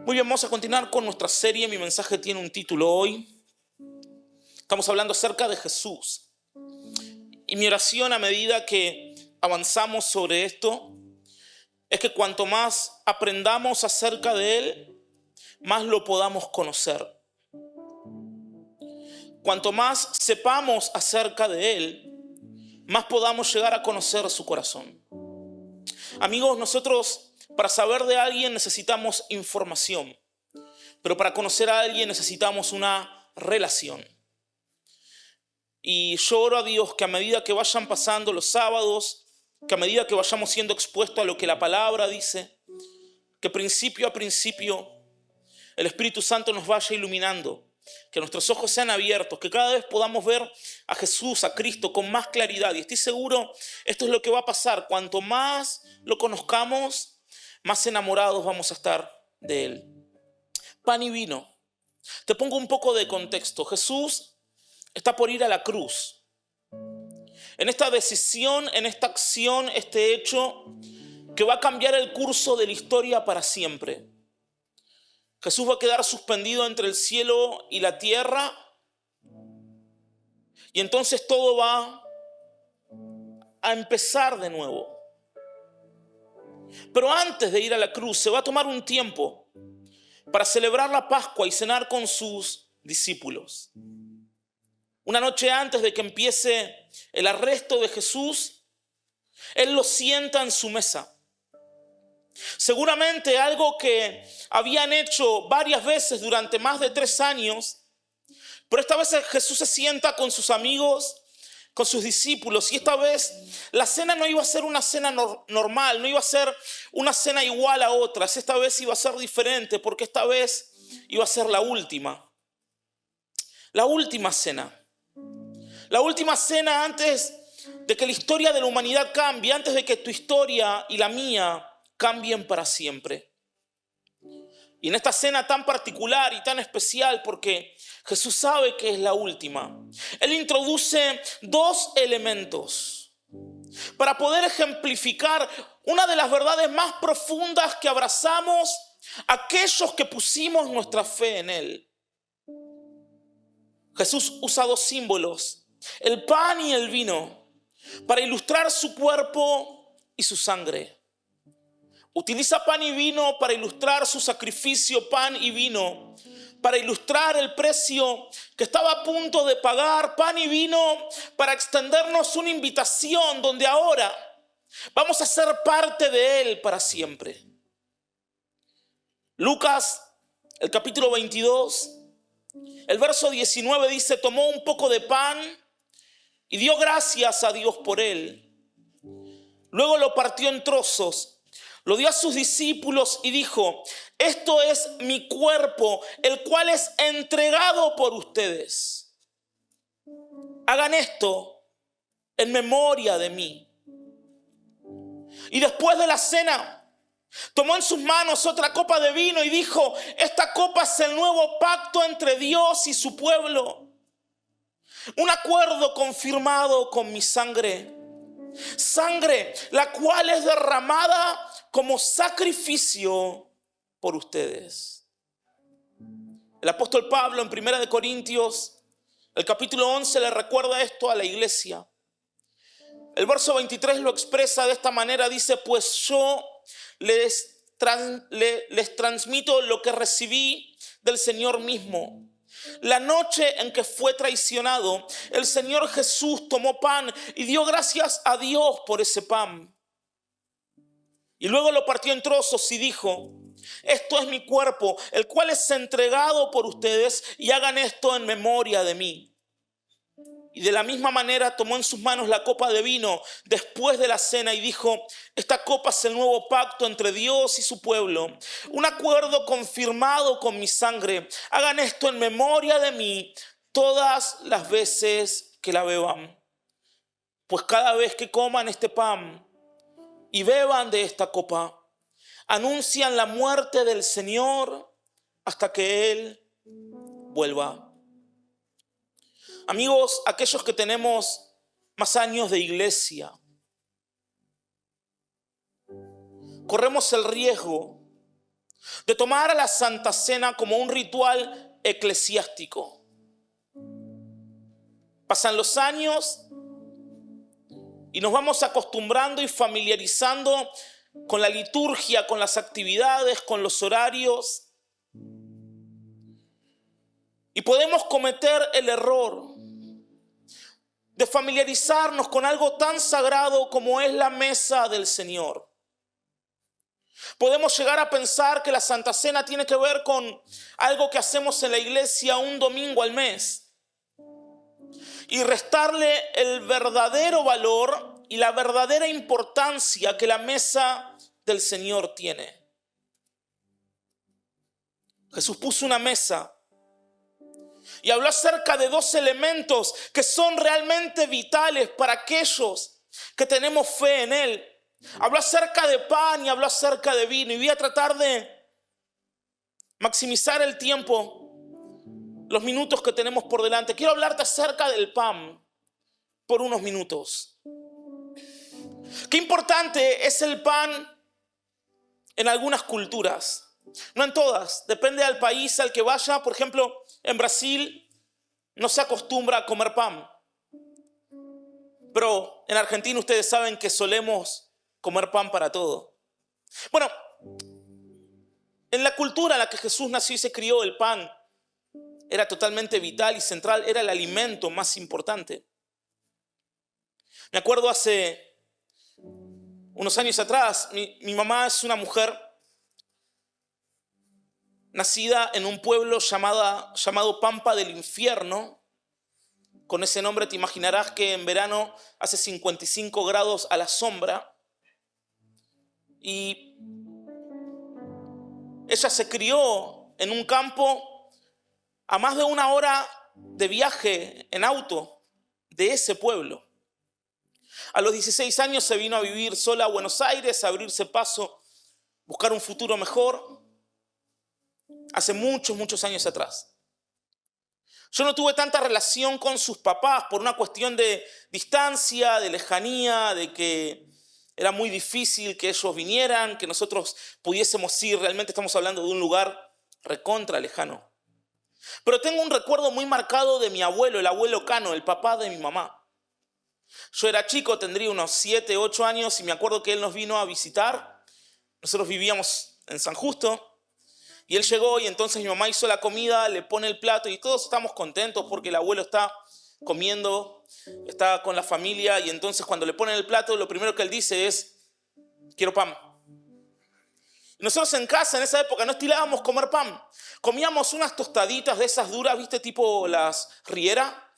Muy bien, vamos a continuar con nuestra serie. Mi mensaje tiene un título hoy. Estamos hablando acerca de Jesús. Y mi oración a medida que avanzamos sobre esto es que cuanto más aprendamos acerca de Él, más lo podamos conocer. Cuanto más sepamos acerca de Él, más podamos llegar a conocer su corazón. Amigos, nosotros para saber de alguien necesitamos información, pero para conocer a alguien necesitamos una relación. Y yo oro a Dios que a medida que vayan pasando los sábados, que a medida que vayamos siendo expuestos a lo que la palabra dice, que principio a principio el Espíritu Santo nos vaya iluminando, que nuestros ojos sean abiertos, que cada vez podamos ver a Jesús, a Cristo con más claridad. Y estoy seguro, esto es lo que va a pasar. Cuanto más lo conozcamos, más enamorados vamos a estar de Él. Pan y vino. Te pongo un poco de contexto. Jesús está por ir a la cruz. En esta decisión, en esta acción, este hecho que va a cambiar el curso de la historia para siempre. Jesús va a quedar suspendido entre el cielo y la tierra, y entonces todo va a empezar de nuevo. Pero antes de ir a la cruz se va a tomar un tiempo para celebrar la Pascua y cenar con sus discípulos. Una noche antes de que empiece el arresto de Jesús, Él los sienta en su mesa. Seguramente algo que habían hecho varias veces durante más de 3 años, pero esta vez Jesús se sienta con sus amigos, con sus discípulos, y esta vez la cena no iba a ser una cena normal, no iba a ser una cena igual a otras. Esta vez iba a ser diferente, porque esta vez iba a ser la última cena. La última cena antes de que la historia de la humanidad cambie, antes de que tu historia y la mía cambien para siempre. Y en esta cena tan particular y tan especial, porque Jesús sabe que es la última, Él introduce 2 elementos para poder ejemplificar una de las verdades más profundas que abrazamos aquellos que pusimos nuestra fe en Él. Jesús usa 2 símbolos, el pan y el vino, para ilustrar su cuerpo y su sangre. Utiliza pan y vino para ilustrar su sacrificio, pan y vino, para ilustrar el precio que estaba a punto de pagar, pan y vino, para extendernos una invitación donde ahora vamos a ser parte de Él para siempre. Lucas, el capítulo 22, el verso 19 dice: tomó un poco de pan y dio gracias a Dios por él. Luego lo partió en trozos, lo dio a sus discípulos y dijo: esto es mi cuerpo, el cual es entregado por ustedes. Hagan esto en memoria de mí. Y después de la cena, tomó en sus manos otra copa de vino y dijo: esta copa es el nuevo pacto entre Dios y su pueblo. Un acuerdo confirmado con mi sangre. Sangre, la cual es derramada como sacrificio por ustedes. El apóstol Pablo en 1 Corintios, el capítulo 11, le recuerda esto a la iglesia. El verso 23 lo expresa de esta manera, dice: pues yo les transmito lo que recibí del Señor mismo. La noche en que fue traicionado, el Señor Jesús tomó pan y dio gracias a Dios por ese pan. Y luego lo partió en trozos y dijo: esto es mi cuerpo, el cual es entregado por ustedes, y hagan esto en memoria de mí. Y de la misma manera tomó en sus manos la copa de vino después de la cena y dijo: esta copa es el nuevo pacto entre Dios y su pueblo, un acuerdo confirmado con mi sangre. Hagan esto en memoria de mí todas las veces que la beban. Pues cada vez que coman este pan y beban de esta copa, anuncian la muerte del Señor hasta que Él vuelva. Amigos, aquellos que tenemos más años de iglesia, corremos el riesgo de tomar a la Santa Cena como un ritual eclesiástico. Pasan los años y nos vamos acostumbrando y familiarizando con la liturgia, con las actividades, con los horarios. Y podemos cometer el error de familiarizarnos con algo tan sagrado como es la mesa del Señor. Podemos llegar a pensar que la Santa Cena tiene que ver con algo que hacemos en la iglesia un domingo al mes y restarle el verdadero valor y la verdadera importancia que la mesa del Señor tiene. Jesús puso una mesa y habló acerca de dos elementos que son realmente vitales para aquellos que tenemos fe en Él. Habló acerca de pan y habló acerca de vino. Y voy a tratar de maximizar el tiempo, los minutos que tenemos por delante. Quiero hablarte acerca del pan por unos minutos. Qué importante es el pan en algunas culturas. No en todas, depende del país al que vaya. Por ejemplo, en Brasil no se acostumbra a comer pan. Pero en Argentina ustedes saben que solemos comer pan para todo. Bueno, en la cultura en la que Jesús nació y se crió, el pan era totalmente vital y central, era el alimento más importante. Me acuerdo hace unos años atrás, mi mamá es una mujer nacida en un pueblo llamado Pampa del Infierno. Con ese nombre te imaginarás que en verano hace 55 grados a la sombra. Y ella se crió en un campo a más de 1 hora de viaje en auto de ese pueblo. A los 16 años se vino a vivir sola a Buenos Aires, a abrirse paso, buscar un futuro mejor. Hace muchos años atrás. Yo no tuve tanta relación con sus papás por una cuestión de distancia, de lejanía, de que era muy difícil que ellos vinieran, que nosotros pudiésemos ir. Realmente estamos hablando de un lugar recontra lejano. Pero tengo un recuerdo muy marcado de mi abuelo, el abuelo Cano, el papá de mi mamá. Yo era chico, tendría unos 7, 8 años y me acuerdo que él nos vino a visitar. Nosotros vivíamos en San Justo. Y él llegó y entonces mi mamá hizo la comida, le pone el plato y todos estamos contentos porque el abuelo está comiendo, está con la familia y entonces cuando le ponen el plato lo primero que él dice es: quiero pan. Y nosotros en casa en esa época no estilábamos comer pan. Comíamos unas tostaditas de esas duras, ¿viste? Tipo las Riera.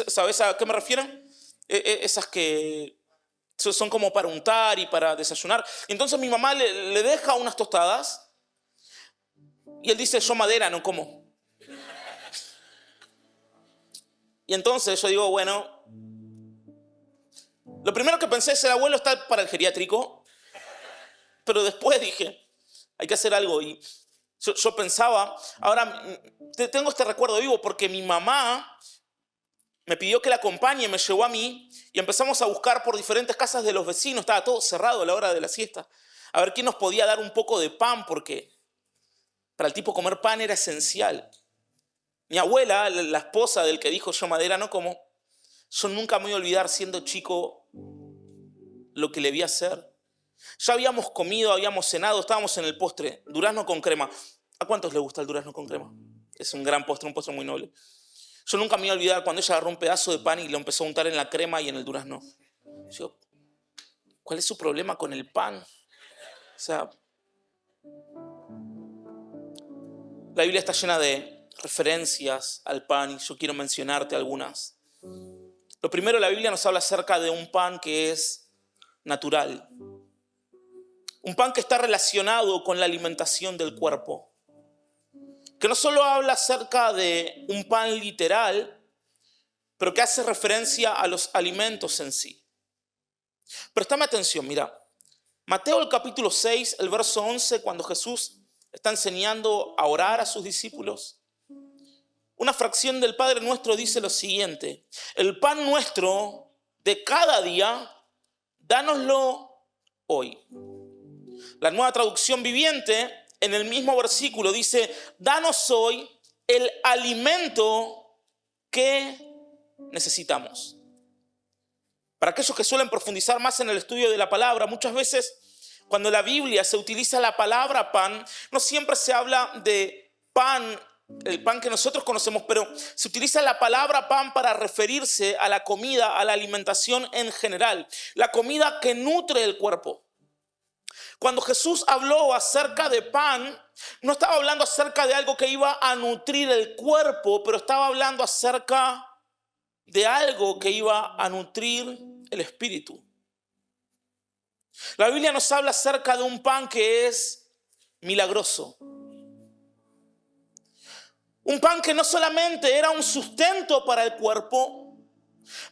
¿Sabes a qué me refiero? Esas que son como para untar y para desayunar. Y entonces mi mamá le deja unas tostadas. Y él dice: yo madera no como. Y entonces yo digo, bueno, lo primero que pensé es: el abuelo está para el geriátrico. Pero después dije, hay que hacer algo. Y yo pensaba, ahora tengo este recuerdo vivo porque mi mamá me pidió que la acompañe, me llevó a mí y empezamos a buscar por diferentes casas de los vecinos. Estaba todo cerrado a la hora de la siesta. A ver quién nos podía dar un poco de pan porque para el tipo comer pan era esencial. Mi abuela, la esposa del que dijo yo madera no como, yo nunca me voy a olvidar siendo chico lo que le vi hacer. Ya habíamos comido, habíamos cenado, estábamos en el postre, durazno con crema. ¿A cuántos les gusta el durazno con crema? Es un gran postre, un postre muy noble. Yo nunca me voy a olvidar cuando ella agarró un pedazo de pan y lo empezó a untar en la crema y en el durazno. Yo, ¿cuál es su problema con el pan? O sea, la Biblia está llena de referencias al pan y yo quiero mencionarte algunas. Lo primero, la Biblia nos habla acerca de un pan que es natural. Un pan que está relacionado con la alimentación del cuerpo. Que no solo habla acerca de un pan literal, pero que hace referencia a los alimentos en sí. Préstame atención, mira. Mateo el capítulo 6, el verso 11, cuando Jesús está enseñando a orar a sus discípulos. Una fracción del Padre Nuestro dice lo siguiente: el pan nuestro de cada día, dánoslo hoy. La Nueva Traducción Viviente en el mismo versículo dice, danos hoy el alimento que necesitamos. Para aquellos que suelen profundizar más en el estudio de la palabra, muchas veces cuando en la Biblia se utiliza la palabra pan, no siempre se habla de pan, el pan que nosotros conocemos, pero se utiliza la palabra pan para referirse a la comida, a la alimentación en general, la comida que nutre el cuerpo. Cuando Jesús habló acerca de pan, no estaba hablando acerca de algo que iba a nutrir el cuerpo, pero estaba hablando acerca de algo que iba a nutrir el espíritu. La Biblia nos habla acerca de un pan que es milagroso. Un pan que no solamente era un sustento para el cuerpo,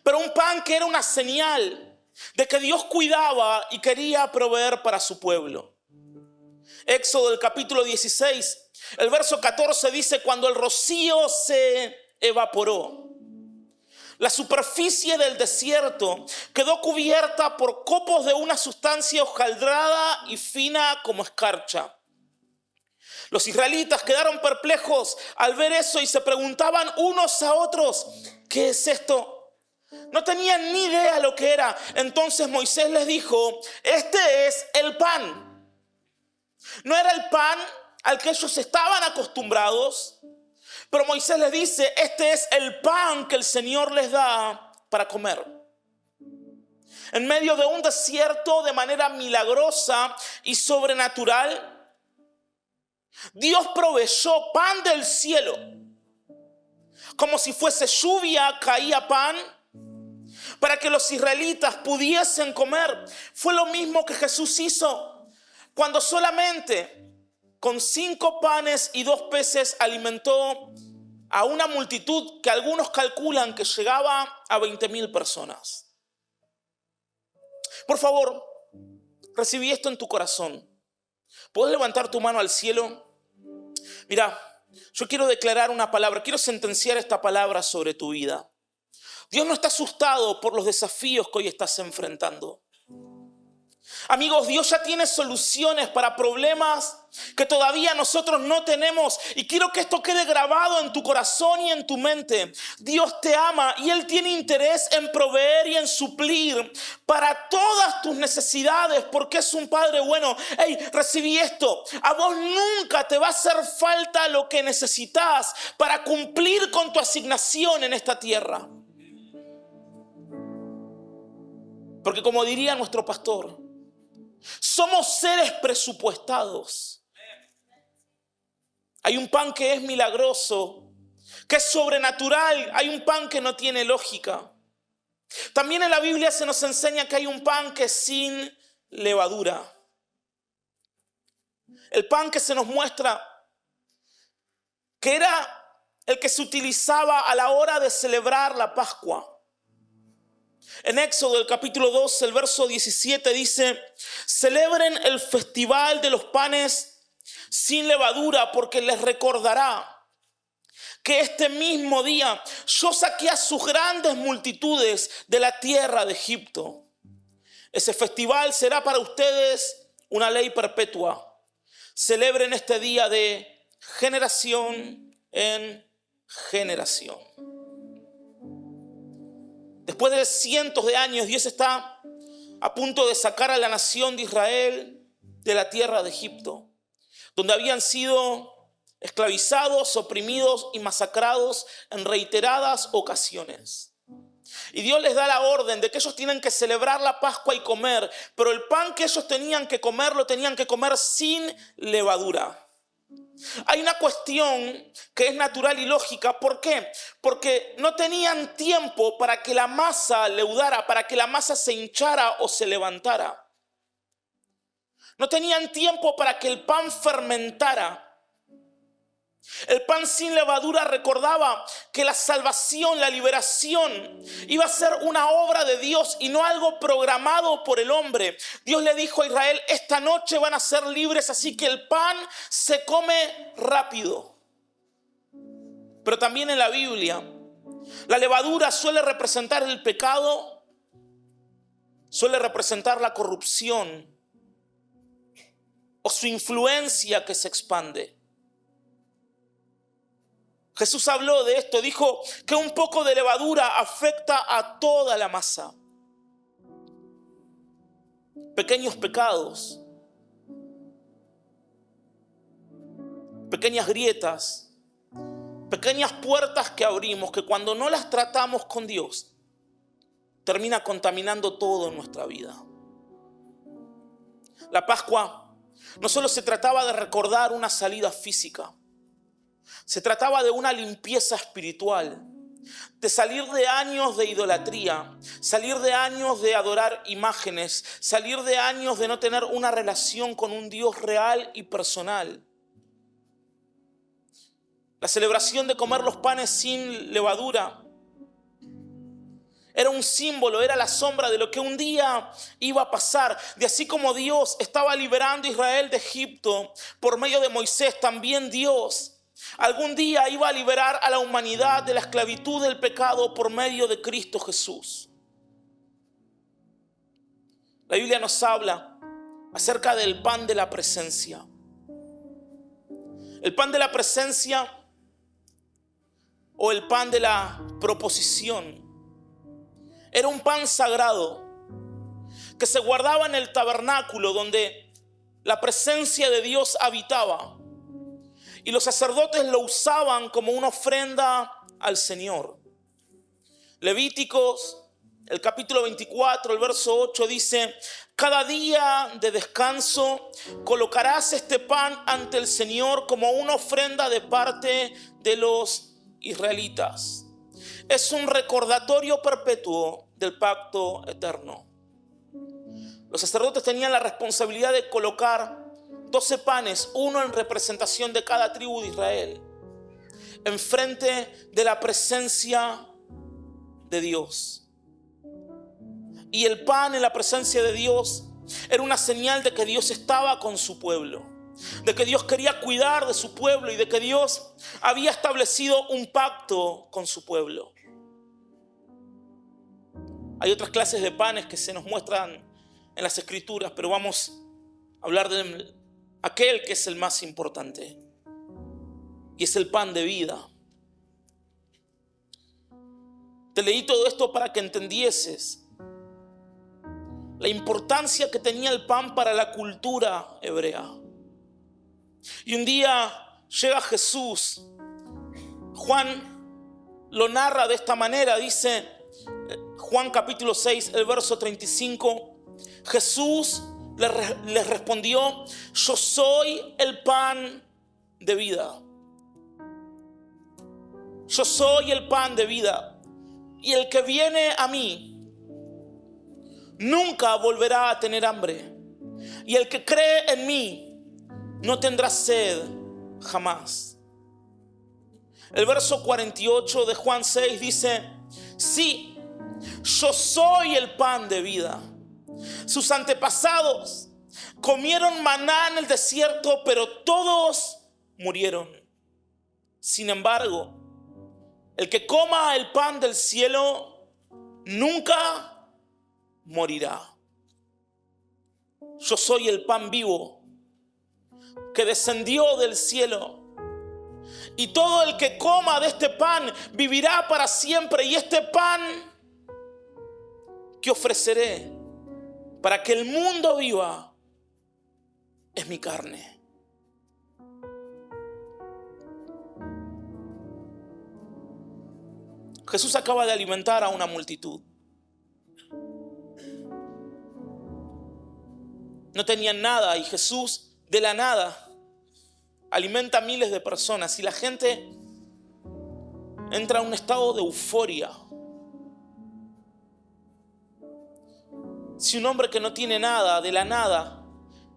pero un pan que era una señal de que Dios cuidaba y quería proveer para su pueblo. Éxodo del capítulo 16, el verso 14 dice, cuando el rocío se evaporó, la superficie del desierto quedó cubierta por copos de una sustancia hojaldrada y fina como escarcha. Los israelitas quedaron perplejos al ver eso y se preguntaban unos a otros, ¿qué es esto? No tenían ni idea lo que era. Entonces Moisés les dijo, este es el pan. No era el pan al que ellos estaban acostumbrados, pero Moisés les dice, este es el pan que el Señor les da para comer. En medio de un desierto, de manera milagrosa y sobrenatural, Dios proveyó pan del cielo. Como si fuese lluvia, caía pan para que los israelitas pudiesen comer. Fue lo mismo que Jesús hizo cuando solamente con 5 panes y 2 peces alimentó a una multitud que algunos calculan que llegaba a 20,000 personas. Por favor, recibí esto en tu corazón. ¿Puedes levantar tu mano al cielo? Mira, yo quiero declarar una palabra, quiero sentenciar esta palabra sobre tu vida. Dios no está asustado por los desafíos que hoy estás enfrentando. Amigos, Dios ya tiene soluciones para problemas que todavía nosotros no tenemos. Y quiero que esto quede grabado en tu corazón y en tu mente. Dios te ama y Él tiene interés en proveer y en suplir para todas tus necesidades porque es un Padre bueno. Hey, recibí esto. A vos nunca te va a hacer falta lo que necesitas para cumplir con tu asignación en esta tierra. Porque como diría nuestro pastor, somos seres presupuestados. Hay un pan que es milagroso, que es sobrenatural. Hay un pan que no tiene lógica. También en la Biblia se nos enseña que hay un pan que es sin levadura. El pan que se nos muestra que era el que se utilizaba a la hora de celebrar la Pascua. En Éxodo, el capítulo 2, el verso 17 dice, celebren el festival de los panes sin levadura porque les recordará que este mismo día yo saqué a sus grandes multitudes de la tierra de Egipto. Ese festival será para ustedes una ley perpetua. Celebren este día de generación en generación. Después de cientos de años, Dios está a punto de sacar a la nación de Israel de la tierra de Egipto, donde habían sido esclavizados, oprimidos y masacrados en reiteradas ocasiones. Y Dios les da la orden de que ellos tienen que celebrar la Pascua y comer, pero el pan que ellos tenían que comer lo tenían que comer sin levadura. Hay una cuestión que es natural y lógica. ¿Por qué? Porque no tenían tiempo para que la masa leudara, para que la masa se hinchara o se levantara. No tenían tiempo para que el pan fermentara. El pan sin levadura recordaba que la salvación, la liberación, iba a ser una obra de Dios y no algo programado por el hombre. Dios le dijo a Israel, esta noche van a ser libres, así que el pan se come rápido. Pero también en la Biblia, la levadura suele representar el pecado, suele representar la corrupción o su influencia que se expande. Jesús habló de esto, dijo que un poco de levadura afecta a toda la masa. Pequeños pecados, pequeñas grietas, pequeñas puertas que abrimos, que cuando no las tratamos con Dios, termina contaminando todo en nuestra vida. La Pascua no solo se trataba de recordar una salida física, se trataba de una limpieza espiritual, de salir de años de idolatría, salir de años de adorar imágenes, salir de años de no tener una relación con un Dios real y personal. La celebración de comer los panes sin levadura era un símbolo, era la sombra de lo que un día iba a pasar. De así como Dios estaba liberando a Israel de Egipto por medio de Moisés, también Dios algún día iba a liberar a la humanidad de la esclavitud del pecado por medio de Cristo Jesús. La Biblia nos habla acerca del pan de la presencia. El pan de la presencia o el pan de la proposición era un pan sagrado que se guardaba en el tabernáculo donde la presencia de Dios habitaba. Y los sacerdotes lo usaban como una ofrenda al Señor. Levíticos, el capítulo 24, el verso 8 dice: cada día de descanso colocarás este pan ante el Señor como una ofrenda de parte de los israelitas. Es un recordatorio perpetuo del pacto eterno. Los sacerdotes tenían la responsabilidad de colocar 12 panes, uno en representación de cada tribu de Israel, enfrente de la presencia de Dios. Y el pan en la presencia de Dios era una señal de que Dios estaba con su pueblo, de que Dios quería cuidar de su pueblo y de que Dios había establecido un pacto con su pueblo. Hay otras clases de panes que se nos muestran en las Escrituras, pero vamos a hablar de aquel que es el más importante, y es el pan de vida. Te leí todo esto para que entendieses la importancia que tenía el pan para la cultura hebrea. Y un día llega Jesús. Juan lo narra de esta manera, dice Juan capítulo 6, el verso 35. Jesús les respondió: yo soy el pan de vida. Yo soy el pan de vida. Y el que viene a mí nunca volverá a tener hambre. Y el que cree en mí no tendrá sed jamás. El verso 48 de Juan 6 dice: sí, yo soy el pan de vida. Sus antepasados comieron maná en el desierto, pero todos murieron. Sin embargo, el que coma el pan del cielo nunca morirá. Yo soy el pan vivo que descendió del cielo. Y todo el que coma de este pan vivirá para siempre. Y este pan que ofreceré para que el mundo viva es mi carne. Jesús acaba de alimentar a una multitud. No tenían nada y Jesús de la nada alimenta a miles de personas y la gente entra en un estado de euforia. Si un hombre que no tiene nada, de la nada,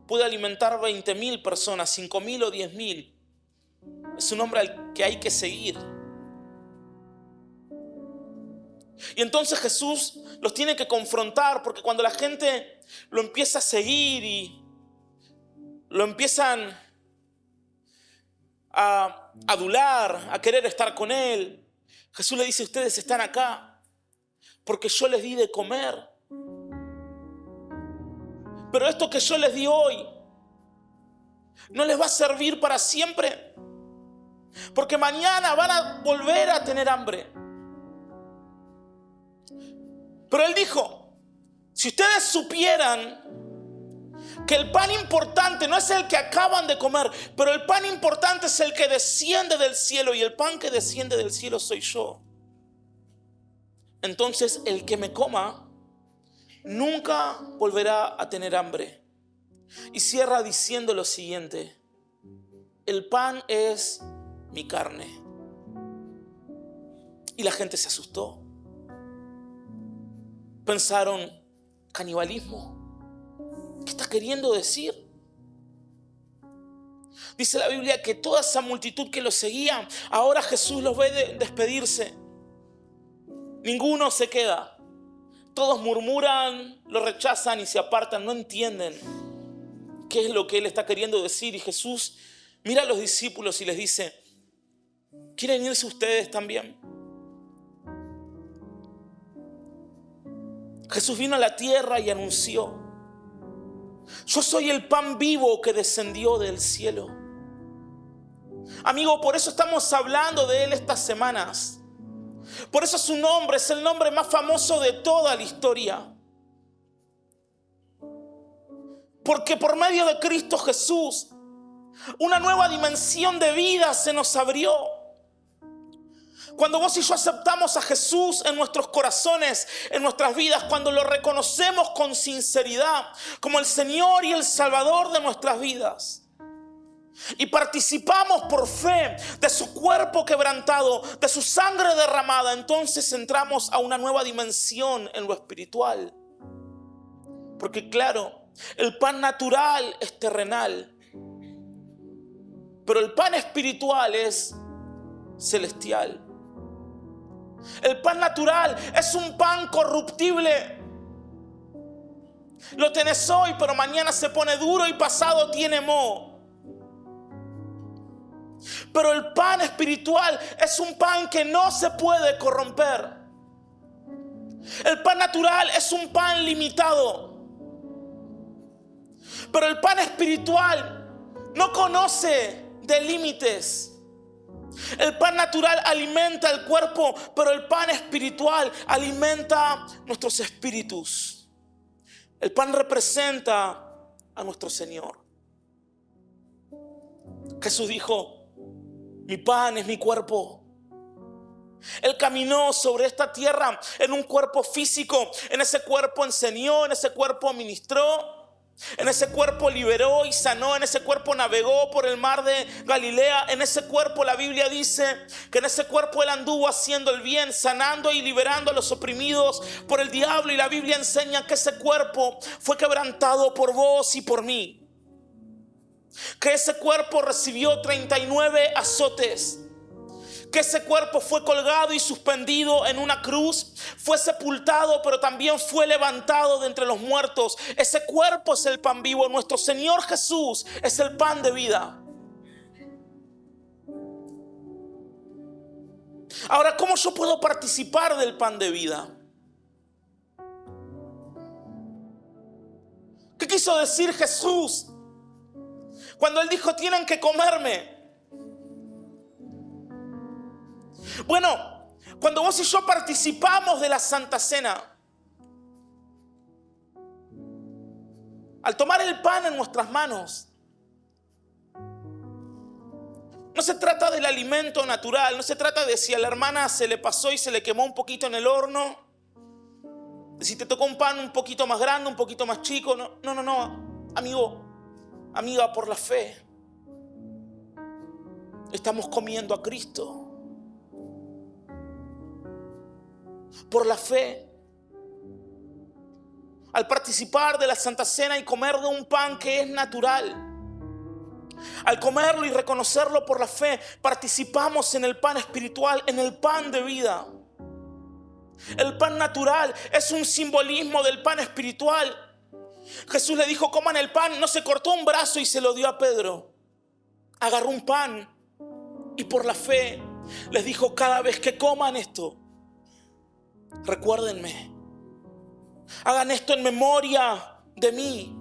puede alimentar 20,000 personas, 5,000 o 10,000, es un hombre al que hay que seguir. Y entonces Jesús los tiene que confrontar, porque cuando la gente lo empieza a seguir y lo empiezan a adular, a querer estar con él, Jesús le dice: ustedes están acá porque yo les di de comer. Pero esto que yo les di hoy no les va a servir para siempre, porque mañana van a volver a tener hambre. Pero Él dijo, si ustedes supieran que el pan importante no es el que acaban de comer, pero el pan importante es el que desciende del cielo, y el pan que desciende del cielo soy yo, entonces el que me coma nunca volverá a tener hambre. Y cierra diciendo lo siguiente: el pan es mi carne. Y la gente se asustó. Pensaron, canibalismo. ¿Qué está queriendo decir? Dice la Biblia que toda esa multitud que lo seguía, ahora Jesús los ve despedirse. Ninguno se queda. Todos murmuran, lo rechazan y se apartan. No entienden qué es lo que Él está queriendo decir. Y Jesús mira a los discípulos y les dice, ¿quieren irse ustedes también? Jesús vino a la tierra y anunció, yo soy el pan vivo que descendió del cielo. Amigo, por eso estamos hablando de Él estas semanas. Por eso su nombre es el nombre más famoso de toda la historia. Porque por medio de Cristo Jesús, una nueva dimensión de vida se nos abrió. Cuando vos y yo aceptamos a Jesús en nuestros corazones, en nuestras vidas, cuando lo reconocemos con sinceridad como el Señor y el Salvador de nuestras vidas, y participamos por fe de su cuerpo quebrantado, de su sangre derramada, entonces entramos a una nueva dimensión en lo espiritual. Porque claro, el pan natural es terrenal, pero el pan espiritual es celestial. El pan natural es un pan corruptible. Lo tenés hoy, pero mañana se pone duro y pasado tiene moho. Pero el pan espiritual es un pan que no se puede corromper. El pan natural es un pan limitado. Pero el pan espiritual no conoce de límites. El pan natural alimenta el cuerpo, pero el pan espiritual alimenta nuestros espíritus. El pan representa a nuestro Señor. Jesús dijo, mi pan es mi cuerpo. Él caminó sobre esta tierra en un cuerpo físico. En ese cuerpo enseñó, en ese cuerpo ministró, en ese cuerpo liberó y sanó, en ese cuerpo navegó por el mar de Galilea. En ese cuerpo la Biblia dice que en ese cuerpo Él anduvo haciendo el bien, sanando y liberando a los oprimidos por el diablo. Y la Biblia enseña que ese cuerpo fue quebrantado por vos y por mí. Que ese cuerpo recibió 39 azotes. Que ese cuerpo fue colgado y suspendido en una cruz. Fue sepultado, pero también fue levantado de entre los muertos. Ese cuerpo es el pan vivo. Nuestro Señor Jesús es el pan de vida. Ahora, ¿cómo yo puedo participar del pan de vida? ¿Qué quiso decir Jesús cuando Él dijo, tienen que comerme? Bueno, cuando vos y yo participamos de la Santa Cena, al tomar el pan en nuestras manos, no se trata del alimento natural, no se trata de si a la hermana se le pasó y se le quemó un poquito en el horno, de si te tocó un pan un poquito más grande, un poquito más chico. No, amigo, amiga, por la fe estamos comiendo a Cristo. Por la fe, al participar de la Santa Cena y comer de un pan que es natural, al comerlo y reconocerlo por la fe, participamos en el pan espiritual, en el pan de vida. El pan natural es un simbolismo del pan espiritual. Jesús le dijo, coman el pan. No se cortó un brazo y se lo dio a Pedro. Agarró un pan y por la fe les dijo, cada vez que coman esto, recuérdenme, hagan esto en memoria de mí.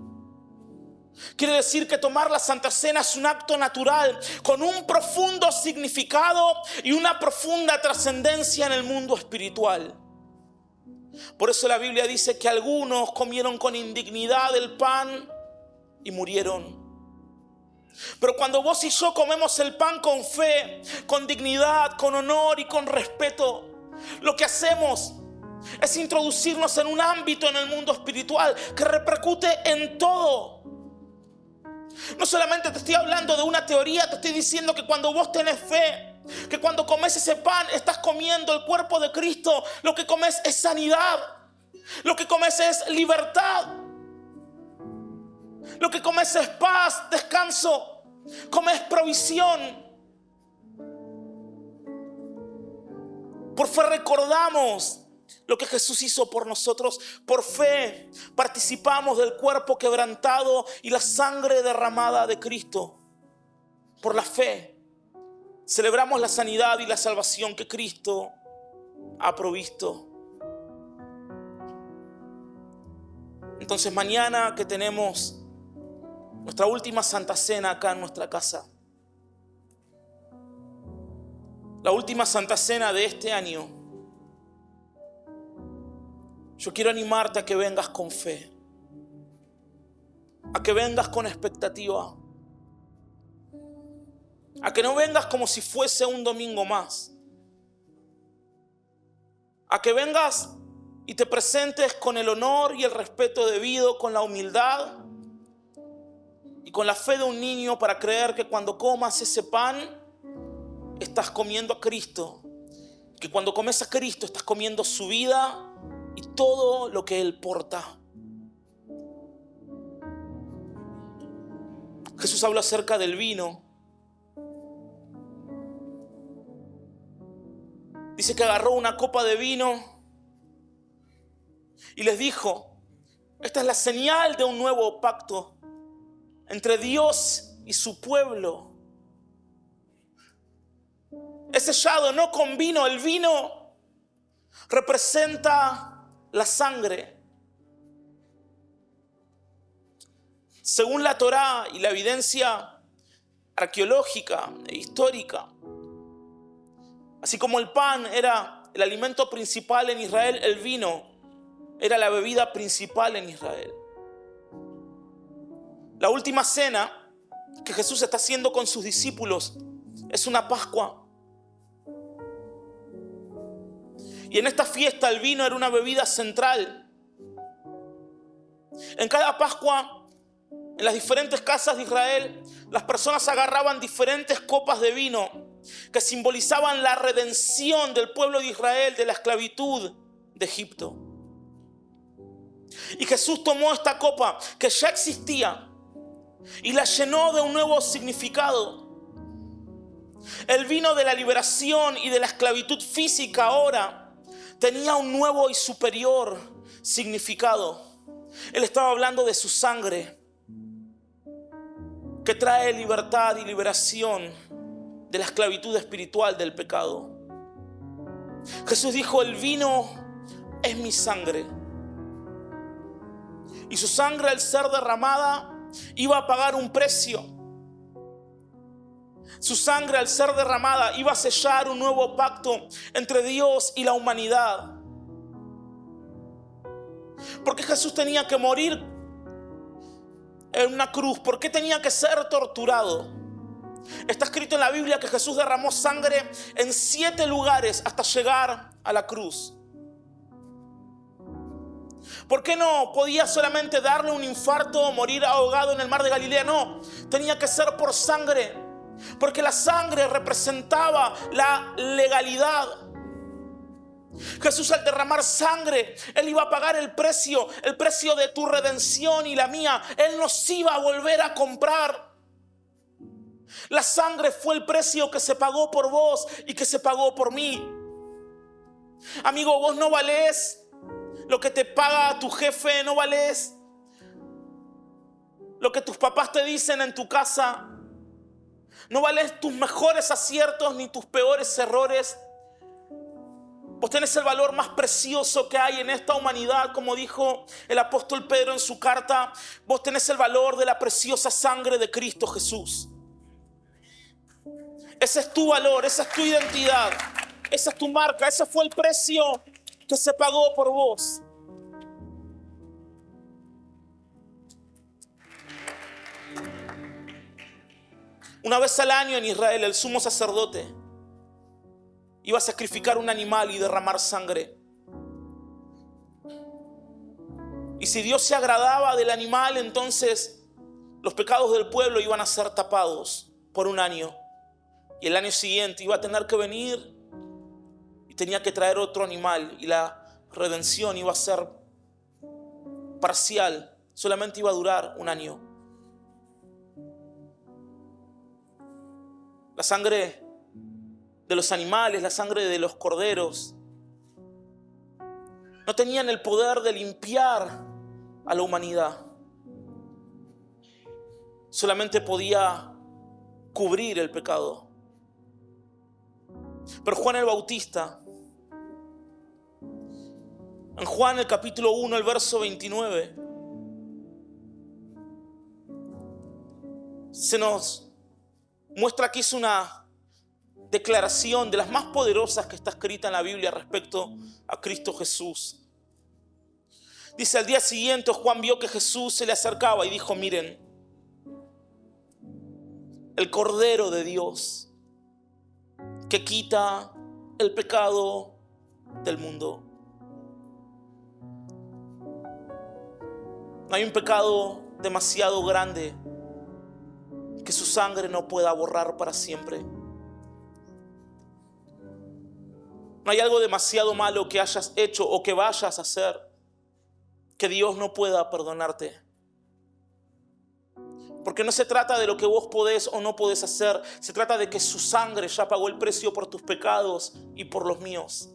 Quiere decir que tomar la Santa Cena es un acto natural, con un profundo significado y una profunda trascendencia en el mundo espiritual. Por eso la Biblia dice que algunos comieron con indignidad el pan y murieron. Pero cuando vos y yo comemos el pan con fe, con dignidad, con honor y con respeto, lo que hacemos es introducirnos en un ámbito en el mundo espiritual que repercute en todo. No solamente te estoy hablando de una teoría, te estoy diciendo que cuando vos tenés fe, que cuando comes ese pan estás comiendo el cuerpo de Cristo. Lo que comes es sanidad, lo que comes es libertad, lo que comes es paz, descanso, comes provisión. Por fe recordamos lo que Jesús hizo por nosotros. Por fe participamos del cuerpo quebrantado y la sangre derramada de Cristo. Por la fe celebramos la sanidad y la salvación que Cristo ha provisto. Entonces mañana que tenemos nuestra última Santa Cena acá en nuestra casa, la última Santa Cena de este año, yo quiero animarte a que vengas con fe, a que vengas con expectativa, a que no vengas como si fuese un domingo más, a que vengas y te presentes con el honor y el respeto debido, con la humildad y con la fe de un niño, para creer que cuando comas ese pan estás comiendo a Cristo, que cuando comes a Cristo estás comiendo su vida y todo lo que Él porta. Jesús habla acerca del vino. Dice que agarró una copa de vino y les dijo: esta es la señal de un nuevo pacto entre Dios y su pueblo. Es sellado no con vino. El vino representa la sangre. Según la Torá y la evidencia arqueológica e histórica, así como el pan era el alimento principal en Israel, el vino era la bebida principal en Israel. La última cena que Jesús está haciendo con sus discípulos es una Pascua. Y en esta fiesta el vino era una bebida central. En cada Pascua, en las diferentes casas de Israel, las personas agarraban diferentes copas de vino que simbolizaban la redención del pueblo de Israel de la esclavitud de Egipto. Y Jesús tomó esta copa que ya existía y la llenó de un nuevo significado. El vino de la liberación y de la esclavitud física ahora tenía un nuevo y superior significado. Él estaba hablando de su sangre, que trae libertad y liberación de la esclavitud espiritual del pecado. Jesús dijo: el vino es mi sangre. Y su sangre, al ser derramada, iba a pagar un precio. Su sangre, al ser derramada, iba a sellar un nuevo pacto entre Dios y la humanidad. ¿Por qué Jesús tenía que morir en una cruz? ¿Por qué tenía que ser torturado? Está escrito en la Biblia que Jesús derramó sangre en 7 lugares hasta llegar a la cruz. ¿Por qué no podía solamente darle un infarto o morir ahogado en el mar de Galilea? No, tenía que ser por sangre, porque la sangre representaba la legalidad. Jesús, al derramar sangre, Él iba a pagar el precio de tu redención y la mía. Él nos iba a volver a comprar. La sangre fue el precio que se pagó por vos y que se pagó por mí. Amigo, vos no valés lo que te paga tu jefe, no valés lo que tus papás te dicen en tu casa, no valés tus mejores aciertos ni tus peores errores. Vos tenés el valor más precioso que hay en esta humanidad, como dijo el apóstol Pedro en su carta. Vos tenés el valor de la preciosa sangre de Cristo Jesús. Ese es tu valor, esa es tu identidad, esa es tu marca, ese fue el precio que se pagó por vos. Una vez al año en Israel, el sumo sacerdote iba a sacrificar un animal y derramar sangre. Y si Dios se agradaba del animal, entonces los pecados del pueblo iban a ser tapados por un año. Y el año siguiente iba a tener que venir y tenía que traer otro animal. Y la redención iba a ser parcial, solamente iba a durar un año. La sangre de los animales, la sangre de los corderos, no tenían el poder de limpiar a la humanidad. Solamente podía cubrir el pecado. Pero Juan el Bautista, en Juan el capítulo 1, el verso 29, se nos muestra que es una declaración de las más poderosas que está escrita en la Biblia respecto a Cristo Jesús. Dice: al día siguiente Juan vio que Jesús se le acercaba y dijo: miren, el Cordero de Dios que quita el pecado del mundo. No hay un pecado demasiado grande que su sangre no pueda borrar para siempre. No hay algo demasiado malo que hayas hecho o que vayas a hacer que Dios no pueda perdonarte. Porque no se trata de lo que vos podés o no podés hacer. Se trata de que su sangre ya pagó el precio por tus pecados y por los míos.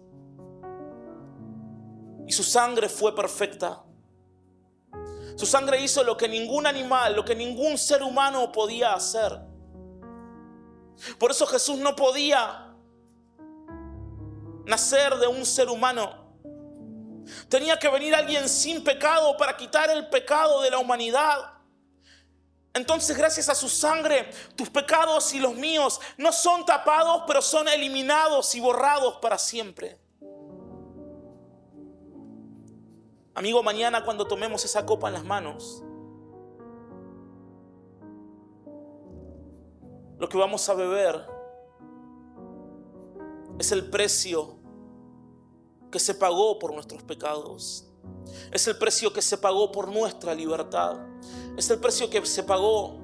Y su sangre fue perfecta. Su sangre hizo lo que ningún animal, lo que ningún ser humano podía hacer. Por eso Jesús no podía nacer de un ser humano. Tenía que venir alguien sin pecado para quitar el pecado de la humanidad. Entonces, gracias a su sangre, tus pecados y los míos no son tapados, pero son eliminados y borrados para siempre. Amigo, mañana cuando tomemos esa copa en las manos, lo que vamos a beber es el precio que se pagó por nuestros pecados. Es el precio que se pagó por nuestra libertad. Es el precio que se pagó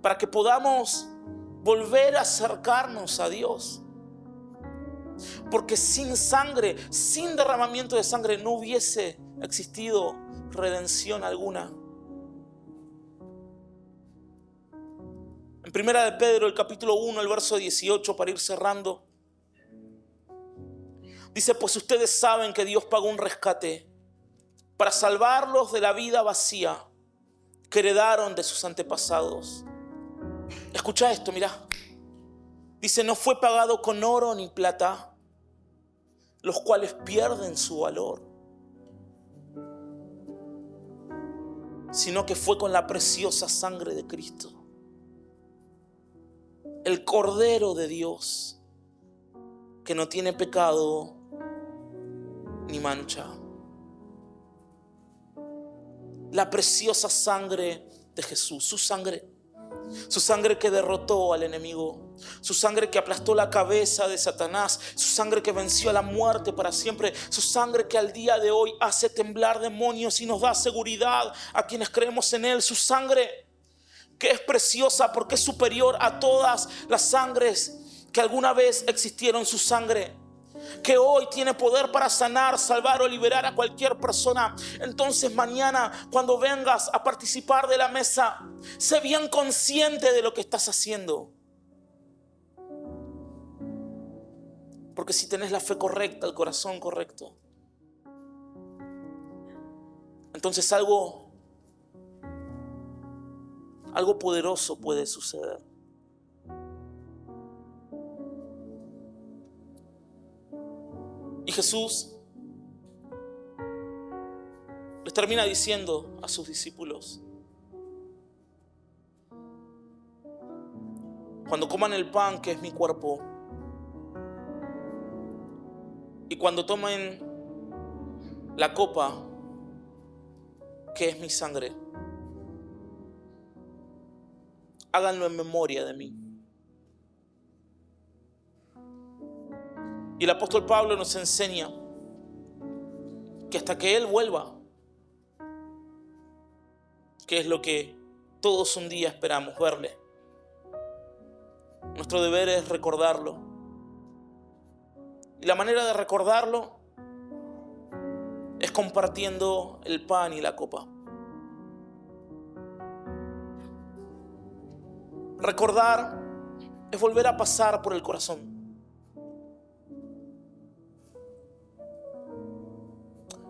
para que podamos volver a acercarnos a Dios. Porque sin sangre, sin derramamiento de sangre, no hubiese existido redención alguna. En Primera de Pedro, el capítulo 1, el verso 18, para ir cerrando, dice: pues ustedes saben que Dios pagó un rescate para salvarlos de la vida vacía que heredaron de sus antepasados. Escucha esto, mira. Dice: no fue pagado con oro ni plata, los cuales pierden su valor, sino que fue con la preciosa sangre de Cristo, el Cordero de Dios, que no tiene pecado ni mancha. La preciosa sangre de Jesús, su sangre que derrotó al enemigo, su sangre que aplastó la cabeza de Satanás, su sangre que venció a la muerte para siempre, su sangre que al día de hoy hace temblar demonios y nos da seguridad a quienes creemos en Él, su sangre que es preciosa porque es superior a todas las sangres que alguna vez existieron, su sangre que hoy tiene poder para sanar, salvar o liberar a cualquier persona. Entonces mañana cuando vengas a participar de la mesa, sé bien consciente de lo que estás haciendo. Porque si tenés la fe correcta, el corazón correcto, entonces algo poderoso puede suceder. Jesús les termina diciendo a sus discípulos: cuando coman el pan, que es mi cuerpo, y cuando tomen la copa, que es mi sangre, háganlo en memoria de mí. Y el apóstol Pablo nos enseña que hasta que Él vuelva, que es lo que todos un día esperamos verle, nuestro deber es recordarlo. Y la manera de recordarlo es compartiendo el pan y la copa. Recordar es volver a pasar por el corazón.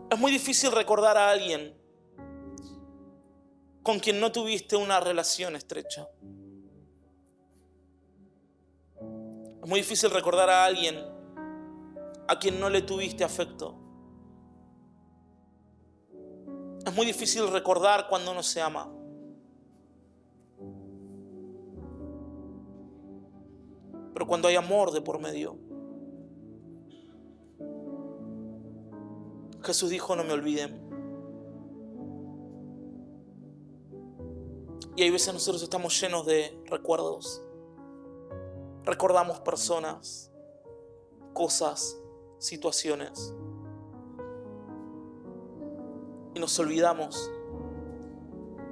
Es muy difícil recordar a alguien con quien no tuviste una relación estrecha. Es muy difícil recordar a alguien a quien no le tuviste afecto. Es muy difícil recordar cuando no se ama. Pero cuando hay amor de por medio, Jesús dijo: no me olviden. Y hay veces nosotros estamos llenos de recuerdos. Recordamos personas, cosas, situaciones. Y nos olvidamos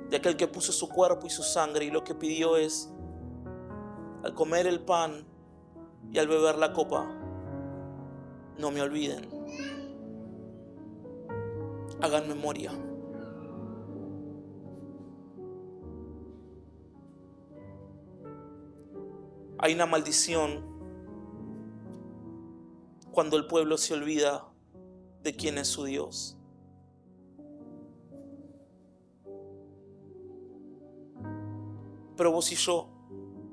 de aquel que puso su cuerpo y su sangre, y lo que pidió es, al comer el pan y al beber la copa, no me olviden. Hagan memoria. Hay una maldición cuando el pueblo se olvida de quién es su Dios. Pero vos y yo,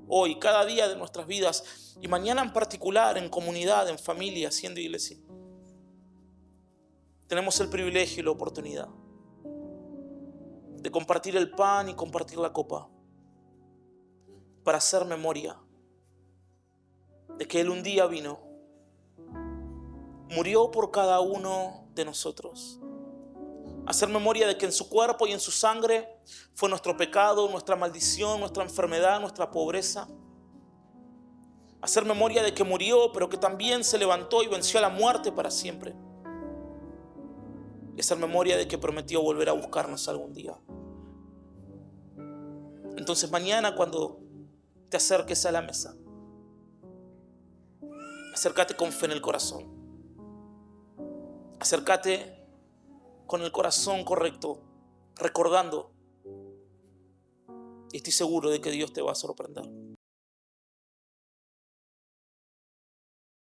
hoy, cada día de nuestras vidas, y mañana en particular, en comunidad, en familia, siendo iglesia, tenemos el privilegio y la oportunidad de compartir el pan y compartir la copa para hacer memoria de que Él un día vino, murió por cada uno de nosotros. Hacer memoria de que en su cuerpo y en su sangre fue nuestro pecado, nuestra maldición, nuestra enfermedad, nuestra pobreza. Hacer memoria de que murió, pero que también se levantó y venció a la muerte para siempre. Y hacer memoria de que prometió volver a buscarnos algún día. Entonces mañana, cuando te acerques a la mesa, acércate con fe en el corazón. Acércate con el corazón correcto, recordando. Y estoy seguro de que Dios te va a sorprender.